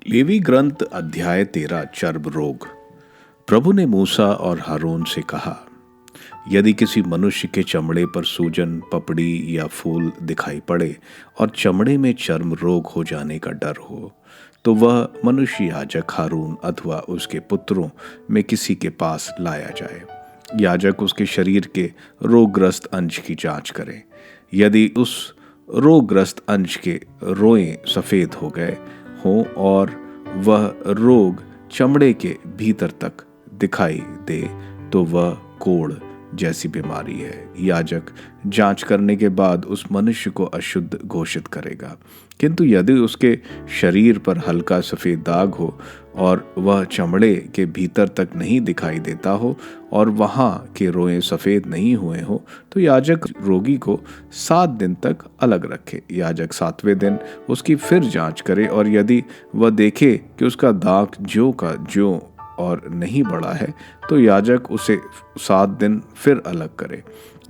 Levy ग्रंथ अध्याय 13 चर्म रोग। प्रभु ने मूसा और हारून से कहा, यदि किसी मनुष्य के चमड़े पर सूजन, पपड़ी या फूल दिखाई पड़े और चमड़े में चर्म रोग हो जाने का डर हो, तो वह मनुष्य याजक हारून अथवा उसके पुत्रों में किसी के पास लाया जाए। याजक उसके शरीर के रोगग्रस्त अंश की जांच करे। यदि उस रोगग्रस्त अंश के रोएं सफेद हो गए हों और वह रोग चमड़े के भीतर तक दिखाई दे, तो वह कोढ़ जैसी बीमारी है। याजक जांच करने के बाद उस मनुष्य को अशुद्ध घोषित करेगा। किंतु यदि उसके शरीर पर हल्का सफेद दाग हो और वह चमड़े के भीतर तक नहीं दिखाई देता हो और वहां के रोएं सफेद नहीं हुए हो, तो याजक रोगी को 7 दिन तक अलग रखे। याजक 7वें दिन उसकी फिर जांच करे और यदि वह देखे कि उसका दाग ज्यों का ज्यों और नहीं बढ़ा है, तो याजक उसे 7 दिन फिर अलग करे।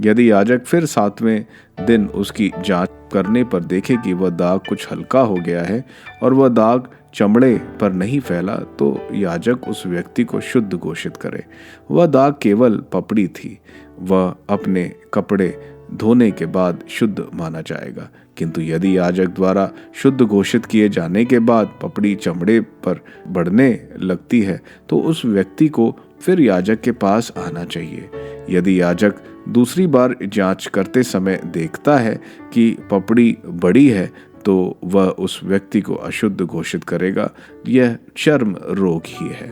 यदि याजक फिर 7वें दिन उसकी जांच करने पर देखे कि वह दाग कुछ हल्का हो गया है और वह दाग चमड़े पर नहीं फैला, तो याजक उस व्यक्ति को शुद्ध घोषित करे। वह दाग केवल पपड़ी थी, वह अपने कपड़े धोने के बाद शुद्ध माना जाएगा। किंतु यदि याजक द्वारा शुद्ध घोषित किए जाने के बाद पपड़ी चमड़े पर बढ़ने लगती है, तो उस व्यक्ति को फिर याजक के पास आना चाहिए। यदि याजक दूसरी बार जांच करते समय देखता है कि पपड़ी बड़ी है, तो वह उस व्यक्ति को अशुद्ध घोषित करेगा। यह चर्म रोग ही है।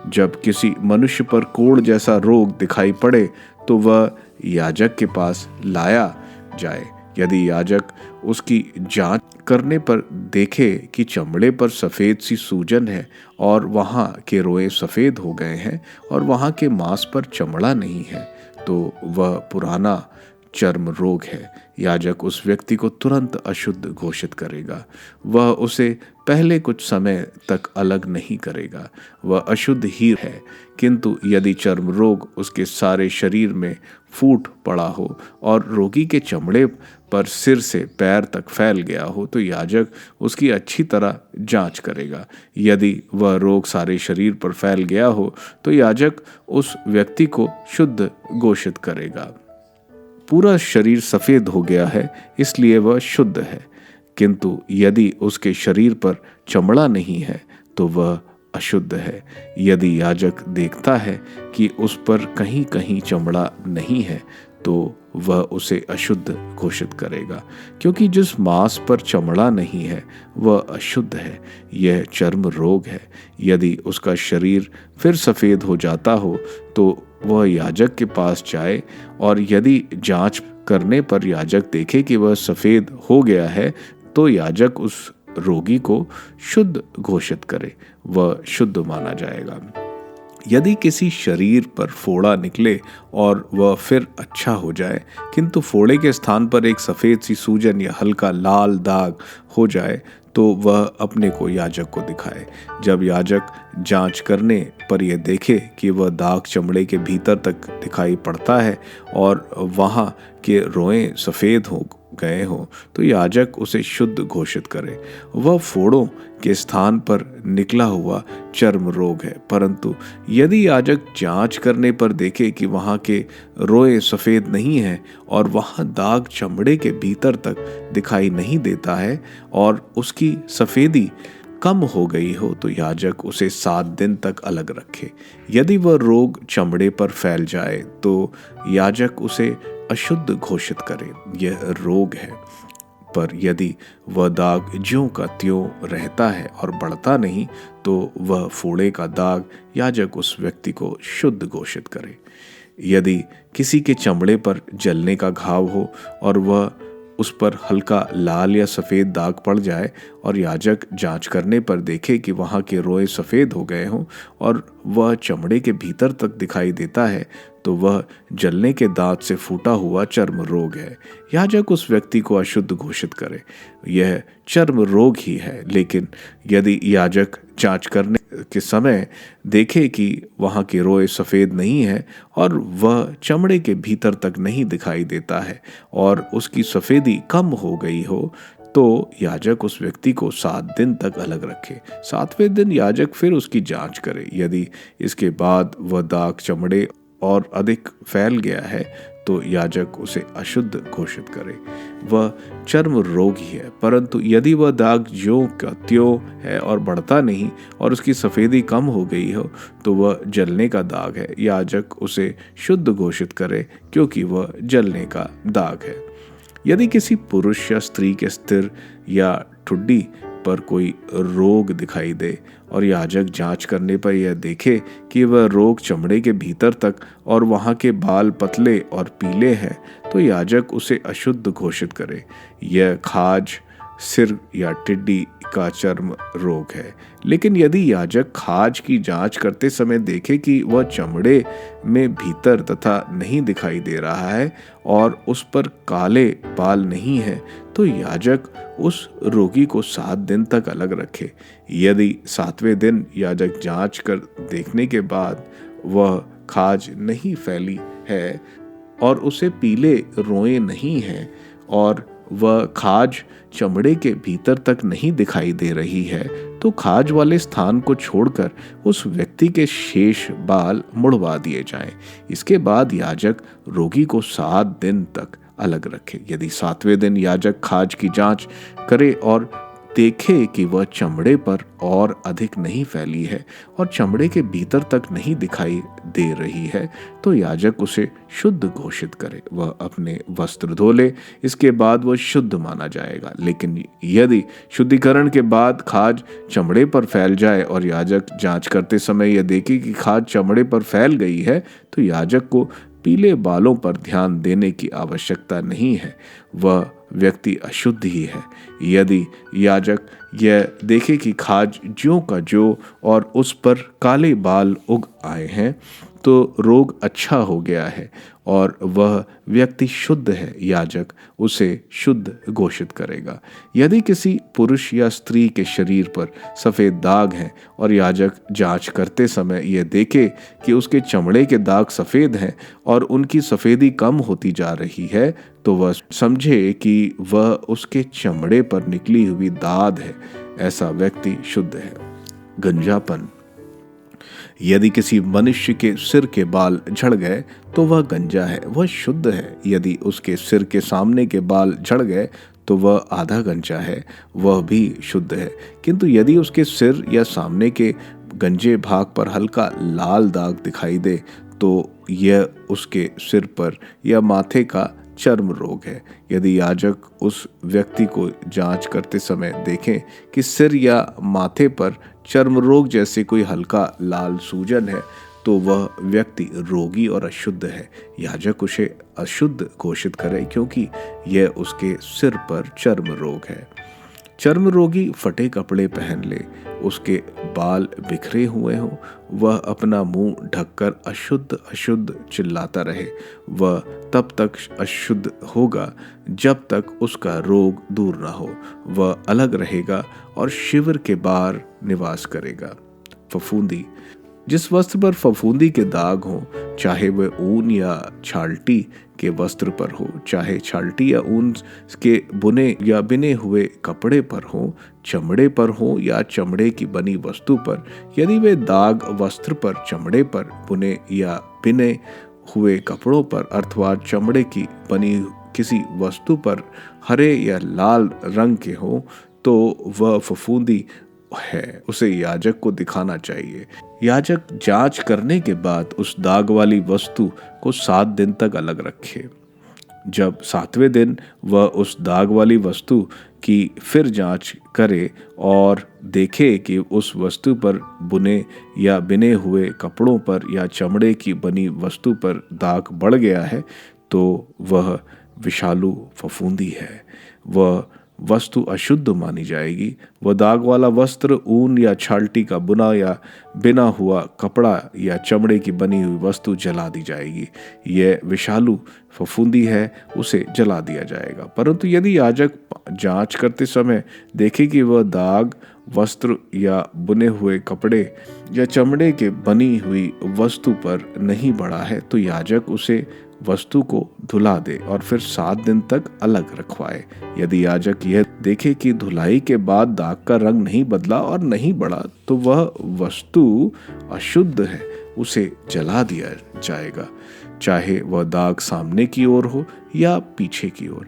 जब किसी मनुष्य पर कोढ़ जैसा रोग दिखाई पड़े, तो वह याजक के पास लाया जाए। यदि याजक उसकी जांच करने पर देखे कि चमड़े पर सफ़ेद सी सूजन है और वहाँ के रोए सफ़ेद हो गए हैं और वहाँ के मांस पर चमड़ा नहीं है, तो वह पुराना चर्म रोग है। याजक उस व्यक्ति को तुरंत अशुद्ध घोषित करेगा। वह उसे पहले कुछ समय तक अलग नहीं करेगा। वह अशुद्ध ही है। किंतु यदि चर्म रोग उसके सारे शरीर में फूट पड़ा हो और रोगी के चमड़े पर सिर से पैर तक फैल गया हो, तो याजक उसकी अच्छी तरह जांच करेगा। यदि वह रोग सारे शरीर पर फैल गया हो, तो याजक उस व्यक्ति को शुद्ध घोषित करेगा। पूरा शरीर सफ़ेद हो गया है, इसलिए वह शुद्ध है। किंतु यदि उसके शरीर पर चमड़ा नहीं है, तो वह अशुद्ध है। यदि याजक देखता है कि उस पर कहीं कहीं चमड़ा नहीं है, तो वह उसे अशुद्ध घोषित करेगा, क्योंकि जिस मांस पर चमड़ा नहीं है वह अशुद्ध है। यह चर्म रोग है। यदि उसका शरीर फिर सफ़ेद हो जाता हो, तो वह याजक के पास जाए और यदि जांच करने पर याजक देखे कि वह सफ़ेद हो गया है, तो याजक उस रोगी को शुद्ध घोषित करे। वह शुद्ध माना जाएगा। यदि किसी शरीर पर फोड़ा निकले और वह फिर अच्छा हो जाए, किंतु फोड़े के स्थान पर एक सफ़ेद सी सूजन या हल्का लाल दाग हो जाए, तो वह अपने को याजक को दिखाए। जब याजक जांच करने पर यह देखे कि वह दाग चमड़े के भीतर तक दिखाई पड़ता है और वहाँ के रोएं सफ़ेद हो गए हों, तो याजक उसे शुद्ध घोषित करे। वह फोड़ों के स्थान पर निकला हुआ चर्म रोग है। परंतु यदि याजक जांच करने पर देखे कि वहाँ के रोए सफ़ेद नहीं हैं और वहाँ दाग चमड़े के भीतर तक दिखाई नहीं देता है और उसकी सफ़ेदी कम हो गई हो, तो याजक उसे 7 दिन तक अलग रखे। यदि वह रोग चमड़े पर फैल जाए, तो याजक उसे अशुद्ध घोषित करे। यह रोग है। पर यदि वह दाग ज्यों का त्यों रहता है और बढ़ता नहीं, तो वह फोड़े का दाग याजक उस व्यक्ति को शुद्ध घोषित करे। यदि किसी के चमड़े पर जलने का घाव हो और वह उस पर हल्का लाल या सफ़ेद दाग पड़ जाए और याजक जांच करने पर देखे कि वहाँ के रोए सफ़ेद हो गए हों और वह चमड़े के भीतर तक दिखाई देता है, तो वह जलने के दांत से फूटा हुआ चर्म रोग है। याजक उस व्यक्ति को अशुद्ध घोषित करे। यह चर्म रोग ही है। लेकिन यदि याजक जांच करने के समय देखे कि वहाँ के रोए सफ़ेद नहीं है और वह चमड़े के भीतर तक नहीं दिखाई देता है और उसकी सफ़ेदी कम हो गई हो, तो याजक उस व्यक्ति को 7 दिन तक अलग रखे। 7वें दिन याजक फिर उसकी जांच करे। यदि इसके बाद वह दाग चमड़े और अधिक फैल गया है तो याजक उसे अशुद्ध घोषित करे, वह चर्म रोग ही है। परंतु यदि वह दाग ज्यों का त्यों है और बढ़ता नहीं और उसकी सफ़ेदी कम हो गई हो तो वह जलने का दाग है, याजक उसे शुद्ध घोषित करे, क्योंकि वह जलने का दाग है। यदि किसी पुरुष या स्त्री के सिर या ठुड्डी पर कोई रोग दिखाई दे और याजक जांच करने पर यह देखे कि वह रोग चमड़े के भीतर तक और वहां के बाल पतले और पीले हैं, तो याजक उसे अशुद्ध घोषित करे। यह खाज, सिर या टिड्डी का चर्म रोग है। लेकिन यदि याजक खाज की जांच करते समय देखे कि वह चमड़े में भीतर तथा नहीं दिखाई दे रहा है और उस पर काले बाल नहीं है, तो याजक उस रोगी को 7 दिन तक अलग रखे। यदि 7वें दिन याजक जांच कर देखने के बाद वह खाज नहीं फैली है और उसे पीले रोए नहीं हैं और वह खाज चमड़े के भीतर तक नहीं दिखाई दे रही है, तो खाज वाले स्थान को छोड़कर उस व्यक्ति के शेष बाल मुड़वा दिए जाएं। इसके बाद याजक रोगी को 7 दिन तक अलग रखे। यदि 7वें दिन याजक खाज की जांच करे और देखे कि वह चमड़े पर और अधिक नहीं फैली है और चमड़े के भीतर तक नहीं दिखाई दे रही है, तो याजक उसे शुद्ध घोषित करे, वह अपने वस्त्र धो ले, इसके बाद वह शुद्ध माना जाएगा। लेकिन यदि शुद्धिकरण के बाद खाज चमड़े पर फैल जाए और याजक जांच करते समय यह देखे कि खाज चमड़े पर फैल गई है, तो याजक को पीले बालों पर ध्यान देने की आवश्यकता नहीं है, वह व्यक्ति अशुद्ध ही है। यदि याजक यह देखे कि खाज ज्यों का ज्यों और उस पर काले बाल उग आए हैं, तो रोग अच्छा हो गया है और वह व्यक्ति शुद्ध है, याजक उसे शुद्ध घोषित करेगा। यदि किसी पुरुष या स्त्री के शरीर पर सफ़ेद दाग हैं और याजक जांच करते समय यह देखे कि उसके चमड़े के दाग सफ़ेद हैं और उनकी सफ़ेदी कम होती जा रही है, तो वह समझे कि वह उसके चमड़े पर निकली हुई दाद है, ऐसा व्यक्ति शुद्ध है। गंजापन। यदि किसी मनुष्य के सिर के बाल झड़ गए तो वह गंजा है, वह शुद्ध है। यदि उसके सिर के सामने के बाल झड़ गए तो वह आधा गंजा है, वह भी शुद्ध है। किंतु यदि उसके सिर या सामने के गंजे भाग पर हल्का लाल दाग दिखाई दे तो यह उसके सिर पर या माथे का चर्म रोग है। यदि याजक उस व्यक्ति को जांच करते समय देखें कि सिर या माथे पर चर्म रोग जैसे कोई हल्का लाल सूजन है, तो वह व्यक्ति रोगी और अशुद्ध है, याजक उसे अशुद्ध घोषित करे, क्योंकि यह उसके सिर पर चर्म रोग है। चर्म रोगी फटे कपड़े पहन ले, उसके बाल बिखरे हुए हों, वह अपना मुंह ढककर अशुद्ध अशुद्ध चिल्लाता रहे, वह तब तक अशुद्ध होगा जब तक उसका रोग दूर न हो। वह अलग रहेगा और शिविर के बाहर निवास करेगा। फफूंदी। जिस वस्त्र पर फफूंदी के दाग हों, चाहे वह ऊन या छाल्टी के वस्त्र पर हो, चाहे छाल्टी या ऊन के बुने या बिने हुए कपड़े पर हो, चमड़े पर हो या चमड़े की बनी वस्तु पर, यदि वे दाग वस्त्र पर, चमड़े पर बुने या बिने हुए कपड़ों पर अथवा चमड़े की बनी किसी वस्तु पर हरे या लाल रंग के हो, तो वह फफूंदी है, उसे याजक को दिखाना चाहिए। याजक जांच करने के बाद उस दाग वाली वस्तु को 7 दिन तक अलग रखे। जब 7वें दिन वह उस दाग वाली वस्तु की फिर जांच करे और देखे कि उस वस्तु पर बुने या बिने हुए कपड़ों पर या चमड़े की बनी वस्तु पर दाग बढ़ गया है, तो वह विषालु फफूंदी है, वह वस्तु अशुद्ध मानी जाएगी। वह दाग वाला वस्त्र ऊन या छाल्टी का बुना या बिना हुआ कपड़ा या चमड़े की बनी हुई वस्तु जला दी जाएगी। यह विषालु फफूंदी है, उसे जला दिया जाएगा। परंतु यदि याजक जांच करते समय देखे कि वह दाग वस्त्र या बुने हुए कपड़े या चमड़े के बनी हुई वस्तु पर नहीं बढ़ा है, तो याजक उसे वस्तु को धुला दे और फिर 7 दिन तक अलग रखवाए। यदि याजक यह देखे कि धुलाई के बाद दाग का रंग नहीं बदला और नहीं बढ़ा, तो वह वस्तु अशुद्ध है, उसे जला दिया जाएगा, चाहे वह दाग सामने की ओर हो या पीछे की ओर।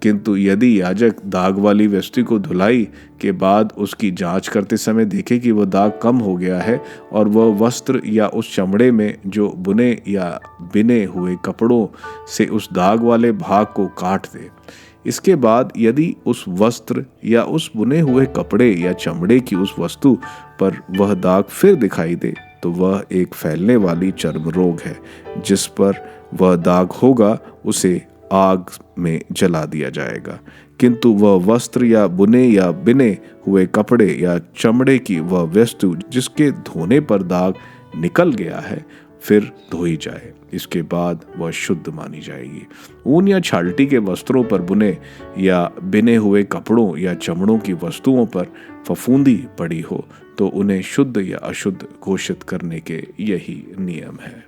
किंतु यदि याजक दाग वाली वस्तु को धुलाई के बाद उसकी जांच करते समय देखे कि वह दाग कम हो गया है और वह वस्त्र या उस चमड़े में जो बुने या बिने हुए कपड़ों से उस दाग वाले भाग को काट दे, इसके बाद यदि उस वस्त्र या उस बुने हुए कपड़े या चमड़े की उस वस्तु पर वह दाग फिर दिखाई दे, तो वह एक फैलने वाली चर्म रोग है। जिस पर वह दाग होगा उसे आग में जला दिया जाएगा। किंतु वह वस्त्र या बुने या बिने हुए कपड़े या चमड़े की वह वस्तु जिसके धोने पर दाग निकल गया है, फिर धोई जाए, इसके बाद वह शुद्ध मानी जाएगी। ऊन या छाल्टी के वस्त्रों पर बुने या बिने हुए कपड़ों या चमड़ों की वस्तुओं पर फफूंदी पड़ी हो, तो उन्हें शुद्ध या अशुद्ध घोषित करने के यही नियम है।